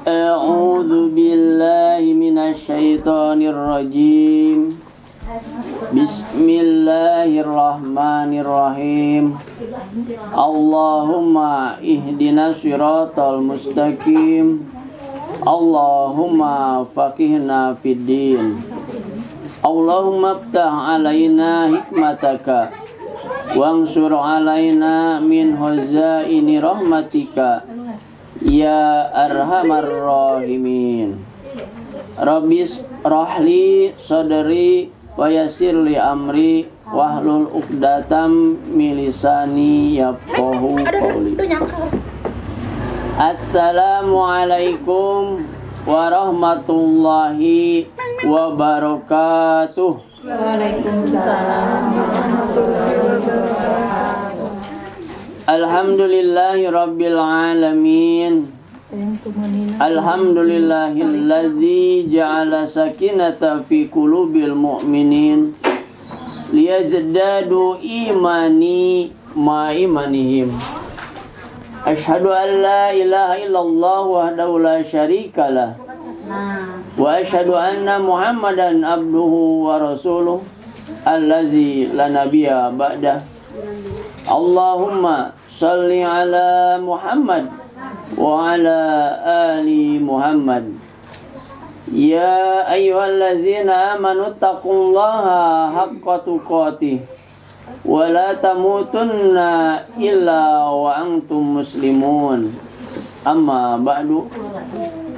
A'udzu billahi minasyaitonir rajim. Bismillahirrahmanirrahim. Allahumma ihdinas siratal mustaqim. Allahumma faqihna fid din. Allahumma iftah alaina hikmataka wansur alaina min khazaini rahmatika ya arhamar rahimin. Rabbis rahli sadri wa yassirli amri wahlul 'uqdatam min lisani yafqahu qawli. Assalamualaikum warahmatullahi wabarakatuh. Waalaikumsalam warahmatullahi wabarakatuh. Alhamdulillahi rabbil alamin. Alhamdulillahilladzi ja'ala sakinata fi qulubil mu'minin liyazdadu imani ma imanihim. Asyhadu an la ilaha illallah wahdahu la syarikalah wa asyhadu anna Muhammadan abduhu wa rasuluh allazi la nabiyya ba'dah. Allahumma shalli ala Muhammad wa ala ali Muhammad. Ya ayyuhallazina amanu taqullaha haqqa tuqatih wa la tamutunna illa wa antum muslimun. Amma ba'du.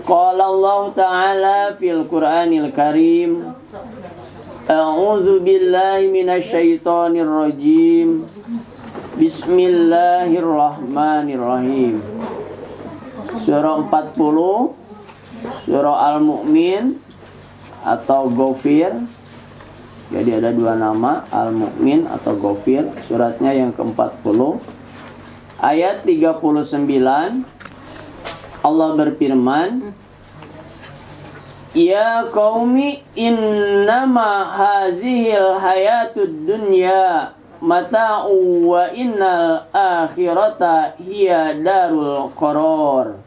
Qala Allah ta'ala fil Qur'anil Karim. A'udzu billahi minasy syaithanir rajim. Bismillahirrahmanirrahim. Surah 40, Surah Al-Mu'min atau Ghafir. Jadi ada dua nama, Al-Mu'min atau Ghafir. Suratnya yang ke-40. Ayat 39. Allah berfirman, Ya qaumi innama hazihil hayatud dunya mata'u wa innal akhirata hiya darul qarar.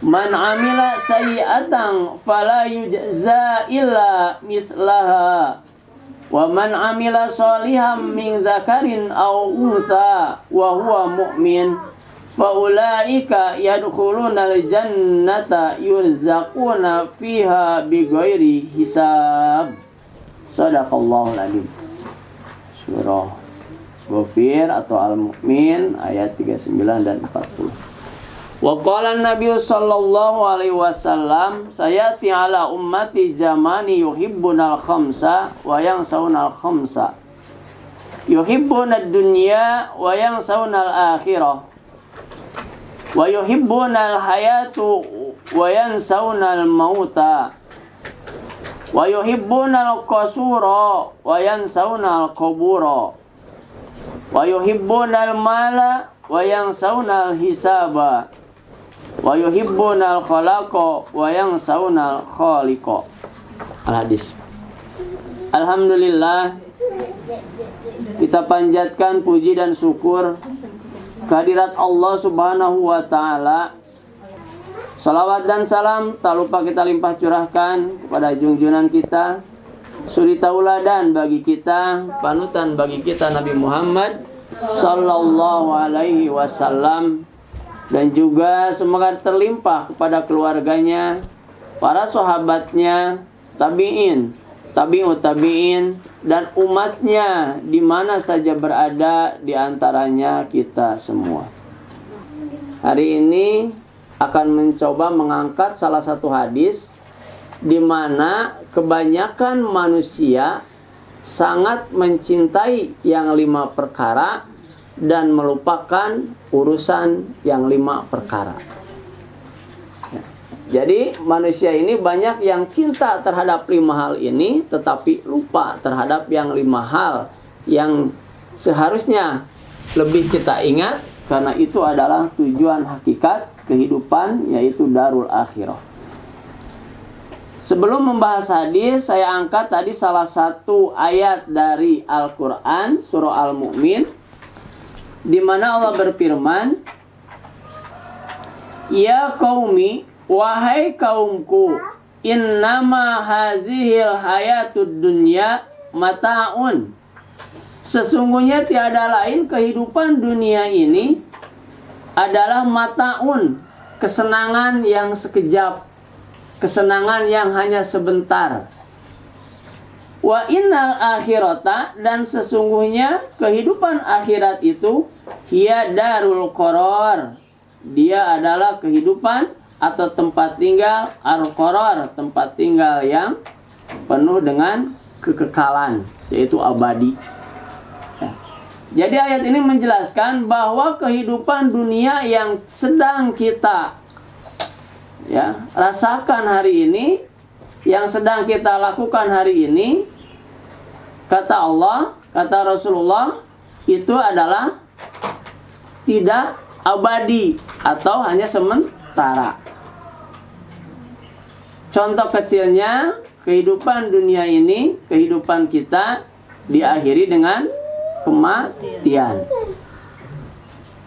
Man amila sayyi'atan fala yujza illa mithlaha wa man amila sholihan min dzakarin aw untha wa huwa mu'min fa ulaika yadkhulunal jannata yurzaquna fiha bighairi hisab. Shadaqallahul adzim. Surah Ghafir atau Al-Mu'min ayat 39 dan 40. Wa qala Nabi sallallahu alaihi wasallam, sayati ala ummati zamani yuhibbunal khamsa wa yansawunal khamsa. Yuhibbunad dunya wa yansawunal akhirah. Wa yuhibbunal hayatu wa yansawunal mauta. Wa yuhibbunal qasura wa yansawunal qubura. Wa yuhibbunal mala wa yansawunal hisaba. Wa yuhibbunal khalaqa wa yansawunal khaliqa. Al-hadis. Alhamdulillah, kita panjatkan puji dan syukur kehadirat Allah Subhanahu wa taala. Salawat dan salam tak lupa kita limpah curahkan kepada junjungan kita, suri tauladan bagi kita, panutan bagi kita Nabi Muhammad sallallahu alaihi wasallam, dan juga semoga terlimpah kepada keluarganya, para sahabatnya, tabi'in, tabi'ut tabi'in, dan umatnya di mana saja berada, di antaranya kita semua. Hari ini akan mencoba mengangkat salah satu hadis di mana kebanyakan manusia sangat mencintai yang 5 perkara dan melupakan urusan yang 5 perkara. Jadi manusia ini banyak yang cinta terhadap 5 hal ini, tetapi lupa terhadap yang 5 hal yang seharusnya lebih kita ingat, karena itu adalah tujuan hakikat kehidupan, yaitu darul akhirah. Sebelum membahas hadis, saya angkat tadi salah satu ayat dari Al-Quran, surah Al-Mu'min, di mana Allah berfirman, Ya qaumi, wahai kaumku, innama hazihil hayatud dunya mata'un. Sesungguhnya tiada lain kehidupan dunia ini adalah mata'un, kesenangan yang sekejap, kesenangan yang hanya sebentar. Wa innal akhirata, dan sesungguhnya kehidupan akhirat itu hiya darul qaror. Dia adalah kehidupan atau tempat tinggal al-qaror, tempat tinggal yang penuh dengan kekekalan, yaitu abadi. Ya. Jadi ayat ini menjelaskan bahwa kehidupan dunia yang sedang kita rasakan hari ini, yang sedang kita lakukan hari ini, kata Allah, kata Rasulullah, itu adalah tidak abadi atau hanya sementara. Contoh kecilnya, kehidupan dunia ini, kehidupan kita diakhiri dengan kematian.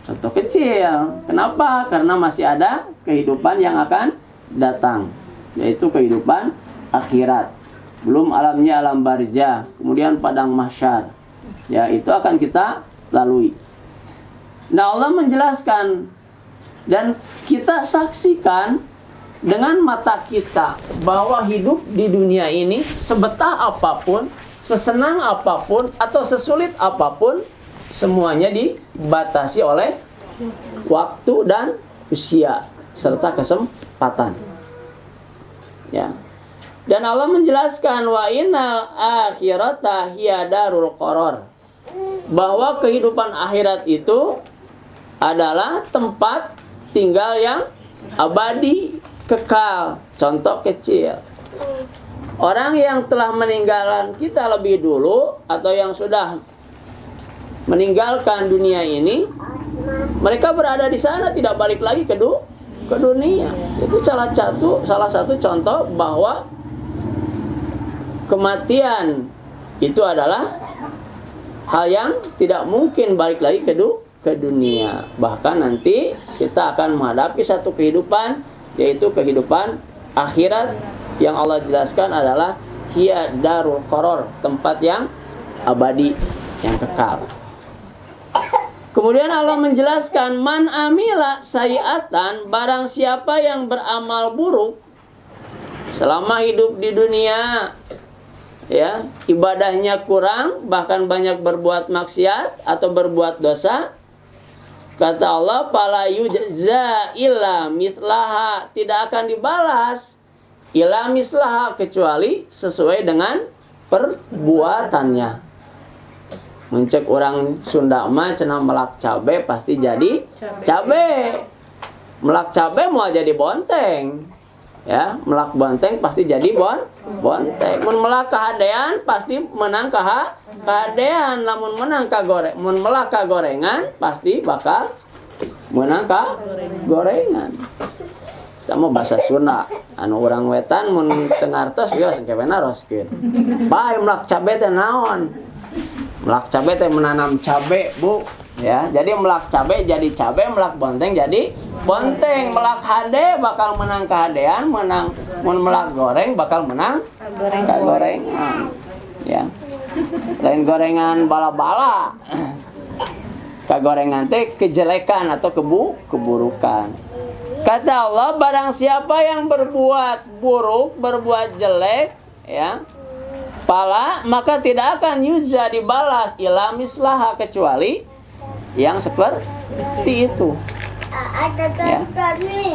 Contoh kecil. Kenapa? Karena masih ada kehidupan yang akan datang, yaitu kehidupan akhirat. Belum alamnya alam barzah, kemudian padang mahsyar. Ya, itu akan kita lalui. Nah, Allah menjelaskan dan kita saksikan dengan mata kita bahwa hidup di dunia ini sebetah apapun, sesenang apapun atau sesulit apapun, semuanya dibatasi oleh waktu dan usia serta kesempatan. Ya. Dan Allah menjelaskan wa innal akhirata hiya darul qaror, bahwa kehidupan akhirat itu adalah tempat tinggal yang abadi, kekal. Contoh kecil, orang yang telah meninggalkan kita lebih dulu atau yang sudah meninggalkan dunia ini, mereka berada di sana, tidak balik lagi ke dunia. Itu salah satu contoh bahwa kematian itu adalah hal yang tidak mungkin balik lagi ke dunia. Bahkan nanti kita akan menghadapi satu kehidupan, yaitu kehidupan akhirat yang Allah jelaskan adalah hiya darul qaror, tempat yang abadi, yang kekal. Kemudian Allah menjelaskan man amila sayiatan, barang siapa yang beramal buruk selama hidup di dunia, ya, ibadahnya kurang, bahkan banyak berbuat maksiat atau berbuat dosa, kata Allah, fala yujza illa mislaha, tidak akan dibalas illa mislaha, kecuali sesuai dengan perbuatannya. Mencek orang Sunda mah cenah melak cabe pasti jadi cabe. Melak cabe mau jadi bonteng. Ya, melak bonteng pasti jadi bonteng. Mun melak kahadean pasti menang kahadean. Lamun menang mun melak kagorengan pasti bakal menang gorengan. Kita mau bahasa Sunda. Anu urang wetan mun teu ngartos geus kewena roskeun. Bae melak cabe teh naon? Melak cabe teh menanam cabe, Bu. Ya, jadi melak cabe jadi cabe, melak bonteng jadi bonteng. Melak hade bakal menang kehadean, mun melak goreng bakal menang kagorengan. Ya. Lain gorengan bala-bala. Kagorengan teh kejelekan atau keburukan. Kata Allah, barang siapa yang berbuat buruk, berbuat jelek, ya, maka tidak akan yujza, dibalas ila mislaha, kecuali yang seperti itu. Ya.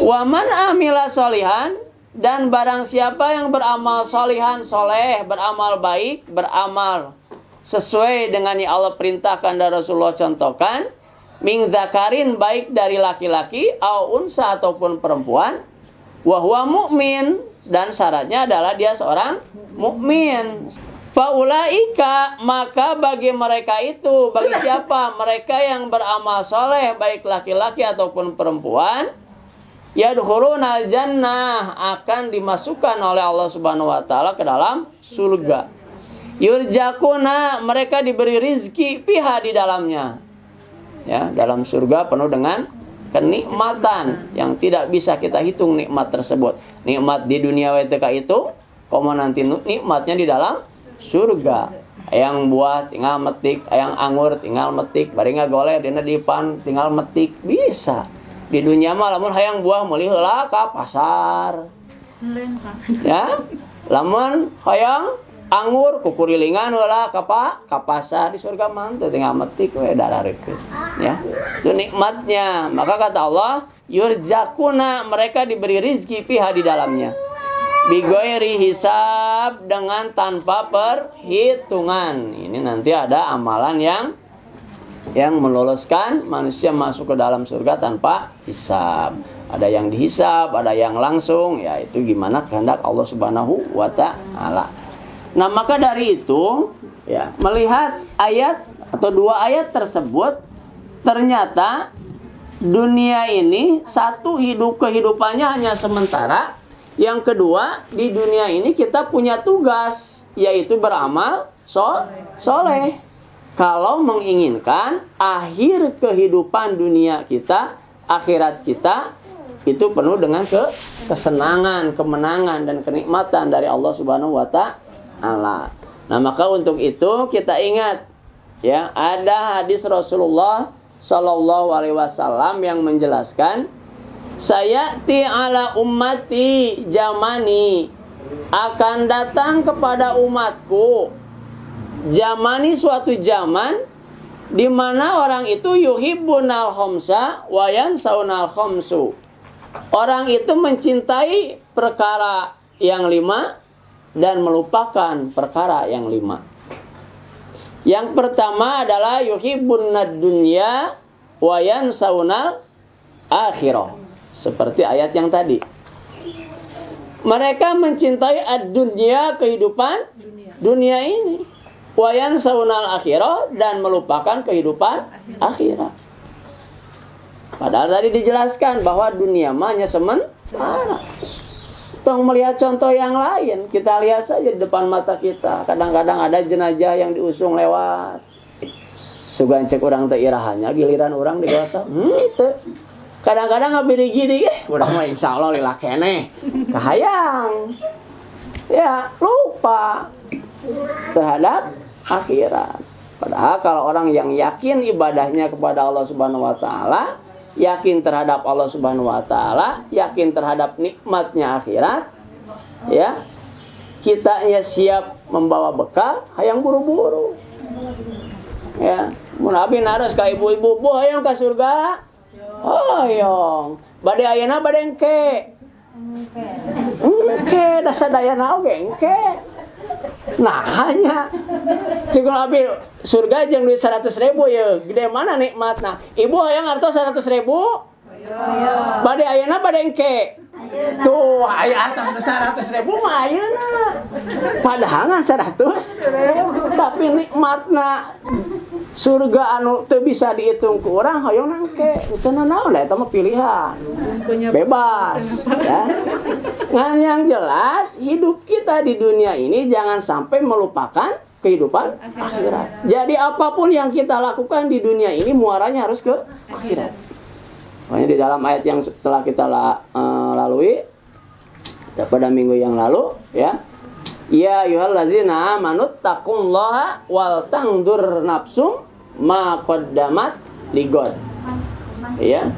Wa man amila solihan, dan barang siapa yang beramal solihan, soleh, beramal baik, beramal sesuai dengan yang Allah perintahkan dan Rasulullah contohkan, min zakarin, baik dari laki-laki, au unsa ataupun perempuan, wa huwa mu'min, dan syaratnya adalah dia seorang mukmin. Faulaika, maka bagi mereka itu, bagi siapa? Mereka yang beramal soleh, baik laki-laki ataupun perempuan, yadkhulunal jannah, akan dimasukkan oleh Allah Subhanahu wa taala ke dalam surga. Yurjakuna, mereka diberi rizki fiha, di dalamnya. Ya, dalam surga penuh dengan kenikmatan yang tidak bisa kita hitung nikmat tersebut. Nikmat di dunia WTK itu, komo nanti nikmatnya di dalam surga. Ayang buah tinggal metik, ayang anggur tinggal metik, bari ngagoleh dina dipan tinggal metik, bisa. Di dunia mah lamun hayang buah meuli heula ka pasar. Ya, lamun hayang anggur kukurilingan heula ka pasar. Di surga mah teu tinggal metik we dararekeun. Ya. Itu nikmatnya. Maka kata Allah, yurjakuna, mereka diberi rizki piha di dalamnya. Bigoiri hisab, dengan tanpa perhitungan. Ini nanti ada amalan yang meloloskan manusia masuk ke dalam surga tanpa hisab. Ada yang dihisab, ada yang langsung. Ya itu gimana kehendak Allah Subhanahu wa ta'ala. Nah maka dari itu ya, melihat ayat atau dua ayat tersebut, ternyata dunia ini satu, kehidupannya hanya sementara. Yang kedua, di dunia ini kita punya tugas, yaitu beramal soleh. Kalau menginginkan akhir kehidupan dunia kita, akhirat kita itu penuh dengan kesenangan, kemenangan, dan kenikmatan dari Allah Subhanahu wa ta'ala. Nah, maka untuk itu kita ingat ya, ada hadis Rasulullah sallallahu alaihi wasallam yang menjelaskan, sayati ala ummati jamani, akan datang kepada umatku jamani, suatu zaman di mana orang itu yuhibbunal khamsa wa yansaunal khamsu. Orang itu mencintai perkara yang 5 dan melupakan perkara yang 5. Yang pertama adalah yuhibbunad dunya wa yansaunal akhirah. Seperti ayat yang tadi. Mereka mencintai ad-dunya, kehidupan dunia ini. Wa yansaunal akhirah, dan melupakan kehidupan akhirat. Padahal tadi dijelaskan bahwa dunia mah hanya sementara. Tong melihat contoh yang lain, kita lihat saja di depan mata kita. Kadang-kadang ada jenazah yang diusung lewat. Sugan cek orang teu irahannya, giliran orang digota. Teu. Kadang-kadang ngabiri gini, udah mah insyaallah lila keneh. Kahayang. Ya, lupa terhadap akhirat. Padahal kalau orang yang yakin ibadahnya kepada Allah Subhanahu wa taala, yakin terhadap Allah Subhanahu wa taala, yakin terhadap nikmatnya akhirat, ya, kitanya siap membawa bekal, hayang buru-buru. Ya, mun abi naros ka ibu-ibu, "Bu, hayang ka surga?" "Hayang." "Bade ayeuna bade engke?" "Engke, da sadayana oge engke." Nah, hanya cikul abi surga jeung duit 100.000 ya, gede mana nikmatna. "Ibu hayang hartos 100.000?" "Bade ayeuna bade engke?" Tuh, aya atas 100.000 mah ayeuna. Padahal ngan 100, tapi nikmatna surga anu teu bisa dihitung ku urang hoyong nangke. Itu naon eta mah pilihan. Bebas, ya. Ngan yang jelas, hidup kita di dunia ini jangan sampai melupakan kehidupan akhirat. Jadi apapun yang kita lakukan di dunia ini muaranya harus ke akhirat. Makanya di dalam ayat yang telah kita lalui pada minggu yang lalu, ya, ya ayyuhallazina amanu taqullaha wal tandur nafsum ma qaddamat ligod. Ya,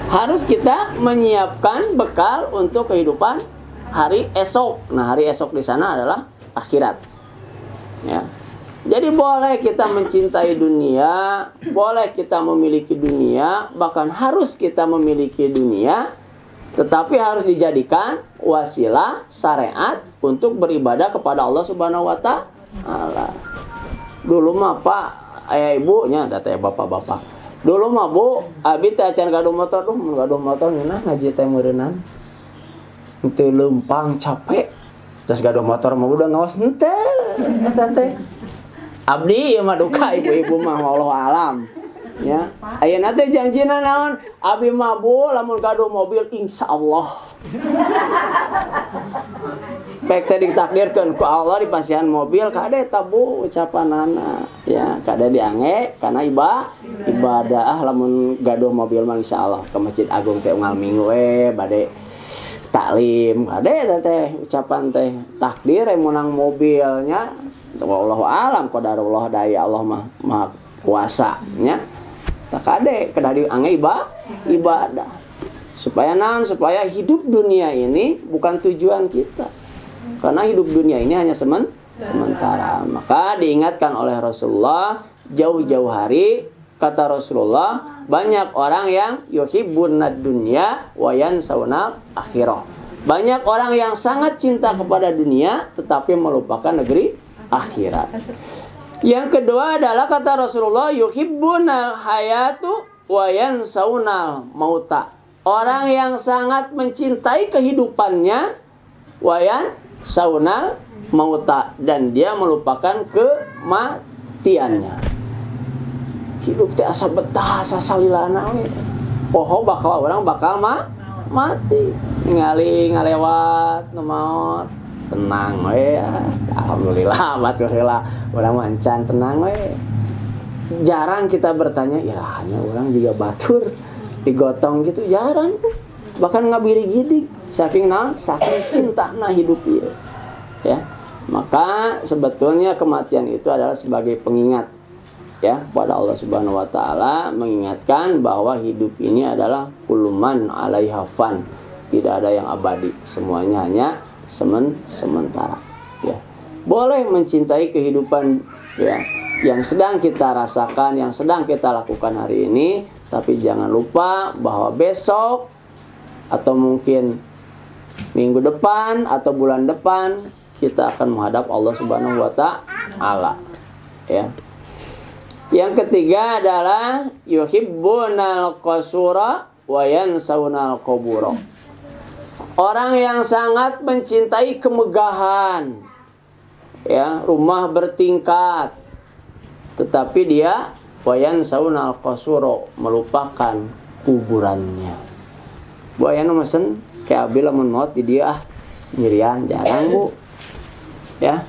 harus kita menyiapkan bekal untuk kehidupan hari esok. Nah, hari esok di sana adalah akhirat. Ya. Jadi boleh kita mencintai dunia, boleh kita memiliki dunia, bahkan harus kita memiliki dunia, tetapi harus dijadikan wasilah syariat untuk beribadah kepada Allah Subhanahu wa ta'ala. Dulu mah Pak, ayah ibunya, data bapak-bapak. Dulu mah Bu, abi teh acan gaduh motor, gaduh motor ngeunah ngaji teh meureunnan. Teu leumpang capek. Terus gaduh motor mah udah ngawas henteu eta teh. Abdi ieu mah duka ibu-ibu mah wallahu alam. Ya, ayeuna teh janjina naon? Abi mah Bu lamun gaduh mobil insyaallah. pek teh ditakdirkeun ku Allah dipasihan mobil kade tabu ucapanana ya kade diange karena ibadah lamun gaduh mobil mah insyaallah ke Masjid Agung teh unggal minggu bade taklim kade teh ucapan teh takdir menang mobilnya wallahu alam qadarullah daya Allah mah maha kuasa nya tak kade kedah diange ibadah supaya naon supaya hidup dunia ini bukan tujuan kita. Karena hidup dunia ini hanya sementara. Maka diingatkan oleh Rasulullah jauh-jauh hari kata Rasulullah banyak orang yang yuhibbunad dunya wa yansawnal akhirah. Banyak orang yang sangat cinta kepada dunia tetapi melupakan negeri akhirat. Yang kedua adalah kata Rasulullah yuhibbunal hayatu wa yansawnal mauta. Orang yang sangat mencintai kehidupannya wayan saunal mauta dan dia melupakan kematiannya. Hidup teh asa betah asa salilana we. Poho bakal orang bakal mati. Ningali ngalewat nu maot tenang we. Alhamdulillah baturlah urang mancan tenang we. Jarang kita bertanya, ya hanya orang juga batur digotong gitu jarang bahkan ngabiri gidik saking cinta hidup dia ya maka sebetulnya kematian itu adalah sebagai pengingat ya pada Allah Subhanahu wa taala mengingatkan bahwa hidup ini adalah kuluman alaiha fan tidak ada yang abadi semuanya hanya sementara ya boleh mencintai kehidupan ya yang sedang kita rasakan yang sedang kita lakukan hari ini. Tapi jangan lupa bahwa besok atau mungkin minggu depan atau bulan depan kita akan menghadap Allah Subhanahu wa taala. Ya. Yang ketiga adalah yuhibbunal qasura wa yansawnal qubura. Orang yang sangat mencintai kemegahan. Ya, rumah bertingkat. Tetapi dia wayan saunal qasuro melupakan kuburannya. Bu aya nu mesen kayak abi lamun maot di dia nyirian jarang bu. Ya.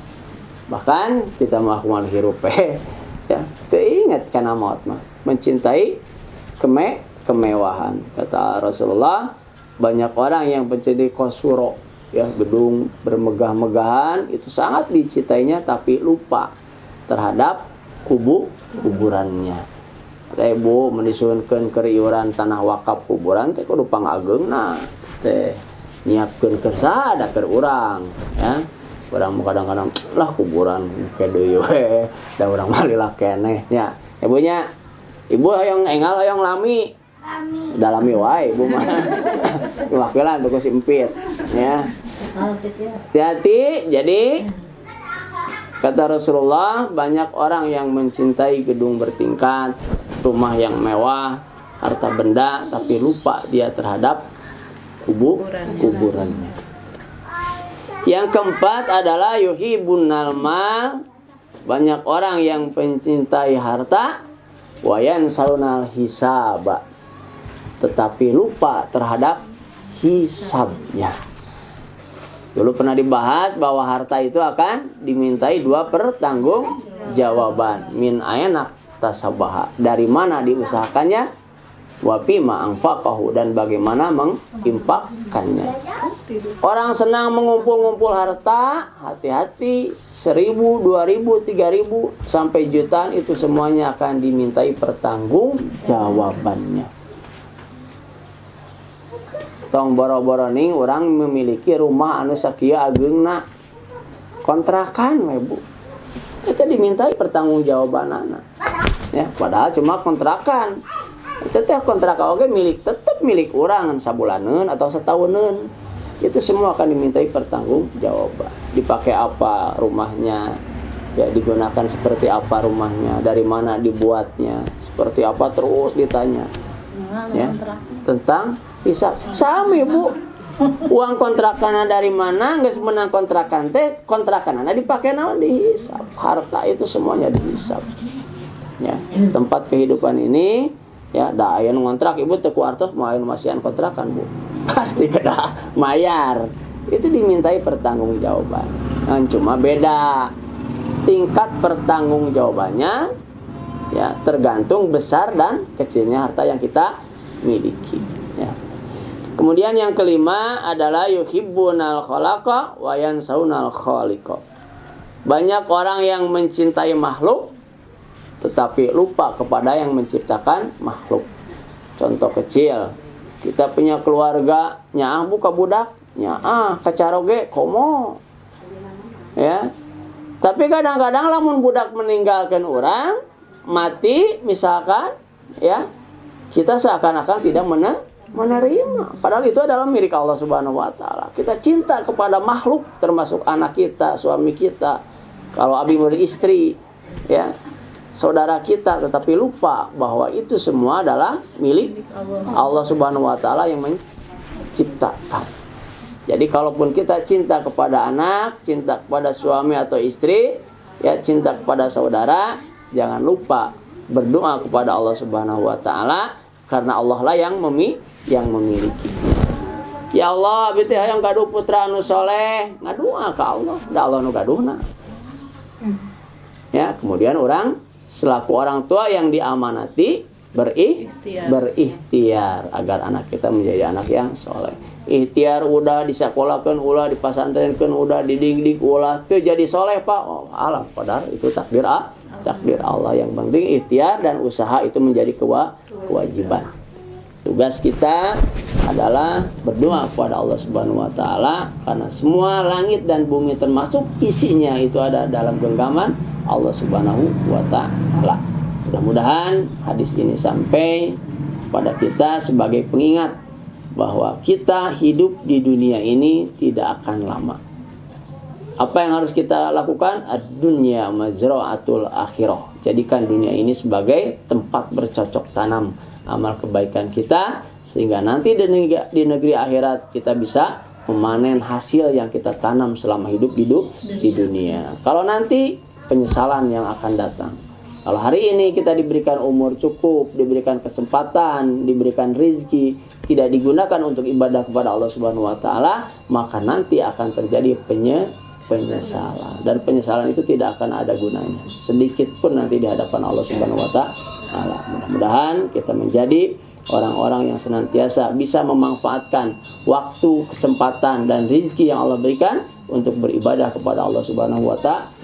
Bahkan kita mah kumaha hirup ya, teringat kana maot mah mencintai kemewahan. Kata Rasulullah, banyak orang yang mencintai qasuro ya, gedung bermegah-megahan itu sangat dicintainya tapi lupa terhadap kuburannya. Teh bu mendisuunkeun keur iuran tanah wakaf kuburan teh kudu pangageungna teh nyiapkeun keur sada keur urang ya. Urang kadang-kadang lah kuburan ke deui we da urang mah lila keneh nya. Ibunya ibu hoyong engal hoyong lami. Dalami wae ibu mah. Wakilan tuh simpit ya. Hati-hati jadi kata Rasulullah, banyak orang yang mencintai gedung bertingkat, rumah yang mewah, harta benda, tapi lupa dia terhadap kuburannya. Yang keempat adalah yuhibbunal mal. Banyak orang yang mencintai harta, wa yansawnal hisaba. Tetapi lupa terhadap hisabnya. Dulu pernah dibahas bahwa harta itu akan dimintai 2 pertanggungjawaban. Min aina tasabaha, dari mana diusahakannya, wa fima anfaqahu, dan bagaimana menginfakkannya. Orang senang mengumpul-ngumpul harta, hati-hati. 1.000, 2.000, 3.000 sampai jutaan itu semuanya akan dimintai pertanggungjawabannya. Tong boro-boro ning orang memiliki rumah anu sakieu ageungna kontrakan we Bu. Itu dimintai pertanggungjawabanana. Ya, padahal cuma kontrakan. Itu teh kontrakan oge tetap milik urang sabulaneun atau setahuneun. Itu semua akan dimintai pertanggungjawaban. Dipakai apa rumahnya? Ya, digunakan seperti apa rumahnya? Dari mana dibuatnya? Seperti apa terus ditanya. Ya, tentang hisab. Sami Bu. Uang kontrakanna dari mana? Geus menang kontrakan teh, kontrakanna dipake naon dihisab. Harta itu semuanya dihisab. Ya, tempat kehidupan ini ya da aya nu ngontrak ibu teu ku artos moal masihan kontrakan Bu. Pasti beda mayar. itu dimintai pertanggungjawaban. Nah, cuma beda tingkat pertanggungjawabannya, ya, tergantung besar dan kecilnya harta yang kita miliki, ya. Kemudian yang kelima adalah yuhibbunal khalaqa wa yansaunal khaliqa. Banyak orang yang mencintai makhluk tetapi lupa kepada yang menciptakan makhluk. Contoh kecil, kita punya keluarga, nyaah buka budak, nyaah kacaroge komo, ya. Tapi kadang-kadang lamun budak meninggalkan orang, mati misalkan, ya, kita seakan-akan tidak menerima. Padahal itu adalah milik Allah Subhanahu wa taala. Kita cinta kepada makhluk termasuk anak kita, suami kita, kalau abi murid istri, ya, saudara kita, tetapi lupa bahwa itu semua adalah milik Allah Subhanahu wa taala yang menciptakan. Jadi kalaupun kita cinta kepada anak, cinta kepada suami atau istri, ya, cinta kepada saudara, jangan lupa berdoa kepada Allah Subhanahu wa taala karena Allah lah yang memiliki. Ya Allah, abdi teh hayang gaduh putra anu soleh, ngadua ka Allah, da Allah nu gaduhna. Ya, kemudian orang selaku orang tua yang diamanati berikhtiar agar anak kita menjadi anak yang soleh. Ikhtiar udah disekolahkan, ulah dipasantrenkan, udah dididik, ulah teu jadi soleh Pak. Oh, alam padahal itu takdir Allah. Yang penting ikhtiar dan usaha itu menjadi kewajiban. Tugas kita adalah berdoa kepada Allah Subhanahu wa taala karena semua langit dan bumi termasuk isinya itu ada dalam genggaman Allah Subhanahu wa taala. Mudah-mudahan hadis ini sampai pada kita sebagai pengingat bahwa kita hidup di dunia ini tidak akan lama. Apa yang harus kita lakukan? Ad-dunya mazra'atul akhirah. Jadikan dunia ini sebagai tempat bercocok tanam amal kebaikan kita, sehingga nanti di negeri akhirat kita bisa memanen hasil yang kita tanam selama hidup di dunia. Kalau nanti penyesalan yang akan datang. Kalau hari ini kita diberikan umur cukup, diberikan kesempatan, diberikan rezeki, tidak digunakan untuk ibadah kepada Allah Subhanahu wa taala, maka nanti akan terjadi penyesalan, dan penyesalan itu tidak akan ada gunanya sedikit pun nanti di hadapan Allah Subhanahu wa taala. Mudah-mudahan kita menjadi orang-orang yang senantiasa bisa memanfaatkan waktu, kesempatan dan rezeki yang Allah berikan untuk beribadah kepada Allah Subhanahu wa taala